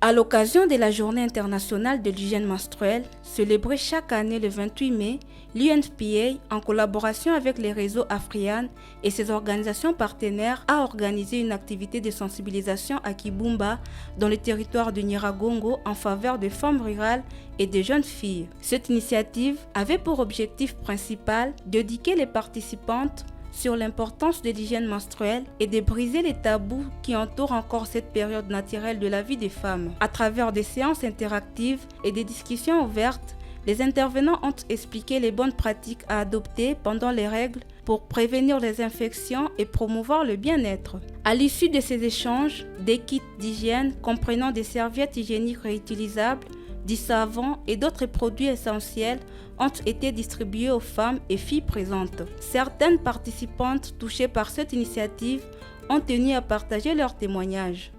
À l'occasion de la Journée internationale de l'hygiène menstruelle, célébrée chaque année le 28 mai, l'UNFPA, en collaboration avec les réseaux Afrian et ses organisations partenaires, a organisé une activité de sensibilisation à Kibumba dans le territoire de Nyiragongo en faveur des femmes rurales et des jeunes filles. Cette initiative avait pour objectif principal d'éduquer les participantes sur l'importance de l'hygiène menstruelle et de briser les tabous qui entourent encore cette période naturelle de la vie des femmes. À travers des séances interactives et des discussions ouvertes, les intervenants ont expliqué les bonnes pratiques à adopter pendant les règles pour prévenir les infections et promouvoir le bien-être. À l'issue de ces échanges, des kits d'hygiène comprenant des serviettes hygiéniques réutilisables, du savon et d'autres produits essentiels ont été distribués aux femmes et filles présentes. Certaines participantes touchées par cette initiative ont tenu à partager leurs témoignages.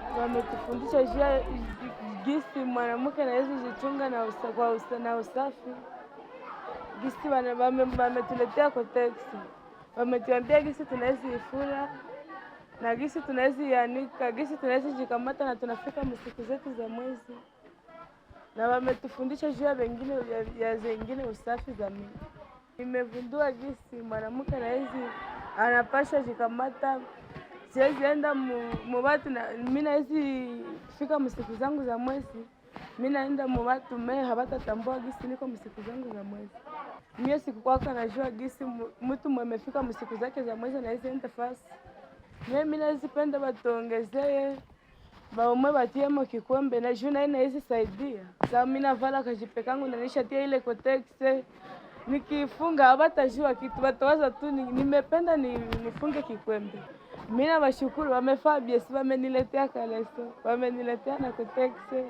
Na wametufundisha juu ya wengine ya zengine usafi za mimi. Nimegundua jinsi mwanamke anapasha jikamata. Siwezi enda watu na mimi nawezi fika msiku zangu za mwezi. Mimi naenda watu hawatatambua jinsi niko msiku zangu za mwezi. Mimi sikukwaka najua jinsi mtu mmefika msiku zake za mwezi na hizo enda fast. Mimi nazipenda watuongezee baumwe batiemo kikombe na juna ina hizi saidia. Sasa mimi navala kajipekangu na nishatia ile kotexe. Nikifunga hawatajua kitu, watawaza tu nimependa nifunge kikwembe. Mimi nawashukuru wamefaa biesi, wameniletea kaleso, wameniletea na kotexe.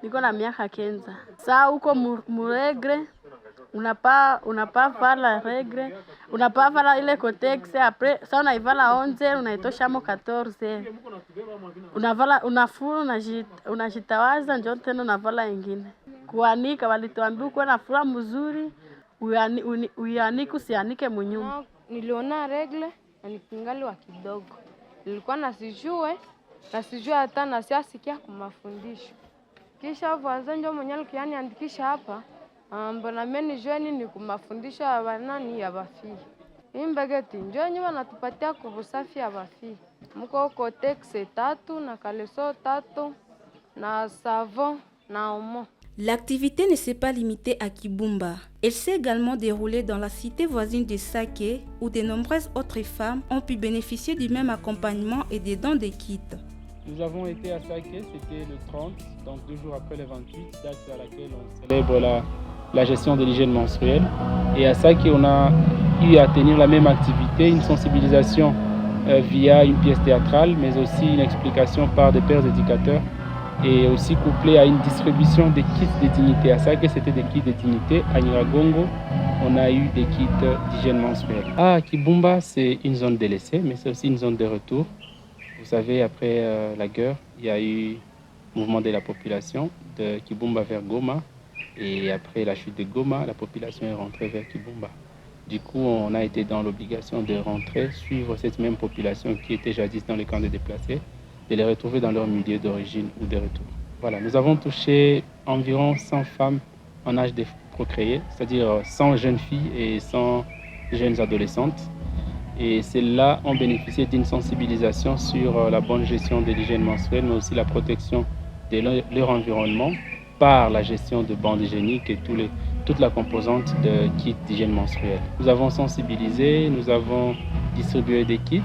Niko na miaka 9. Sasa huko muregre unapa vala regre, unapa vala ile kotexe, après ça unaivala 11, unaitosha mo 14. Unajitawaza ndio tena unavala ingine. Kuanika walituambia uko na fura mzuri, uyanike usianike munyumba. Niliona regle na nikingali wa kidogo. Nilikuwa nasijue hata na siasikia kwa mafundisho. Kisha vaza ndio mwenye alikuwa andikisha hapa. Mbona mimi nijue nini kumafundisho ya wanani ya bafii. Imbegeti ndio nyuma natupatia kubusafi ya bafii. Mko kotex 3 na kaleso 3 na savon na omo. L'activité ne s'est pas limitée à Kibumba. Elle s'est également déroulée dans la cité voisine de Sake, où de nombreuses autres femmes ont pu bénéficier du même accompagnement et des dons de kits. Nous avons été à Sake, c'était le 30, donc 2 jours après le 28, date à laquelle on célèbre la gestion de l'hygiène menstruelle. Et à Sake, on a eu à tenir la même activité, une sensibilisation via une pièce théâtrale, mais aussi une explication par des pères éducateurs et aussi couplé à une distribution des kits de dignité. À Sake, c'était des kits de dignité. À Nyiragongo, on a eu des kits d'hygiène menstruelle. À Kibumba, c'est une zone délaissée, mais c'est aussi une zone de retour. Vous savez, après la guerre, il y a eu mouvement de la population de Kibumba vers Goma. Et après la chute de Goma, la population est rentrée vers Kibumba. Du coup, on a été dans l'obligation de rentrer, suivre cette même population qui était jadis dans les camps de déplacés, de les retrouver dans leur milieu d'origine ou de retour. Voilà, nous avons touché environ 100 femmes en âge de procréer, c'est-à-dire 100 jeunes filles et 100 jeunes adolescentes. Et celles-là ont bénéficié d'une sensibilisation sur la bonne gestion de l'hygiène menstruelle, mais aussi la protection de leur environnement par la gestion de bandes hygiéniques et toute la composante de kits d'hygiène menstruelle. Nous avons sensibilisé, nous avons distribué des kits.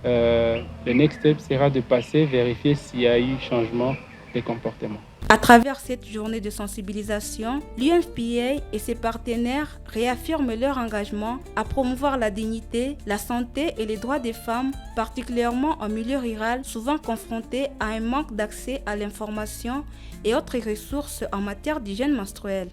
Le next step sera de passer, vérifier s'il y a eu changement de comportement. À travers cette journée de sensibilisation, l'UNFPA et ses partenaires réaffirment leur engagement à promouvoir la dignité, la santé et les droits des femmes, particulièrement en milieu rural, souvent confrontées à un manque d'accès à l'information et autres ressources en matière d'hygiène menstruelle.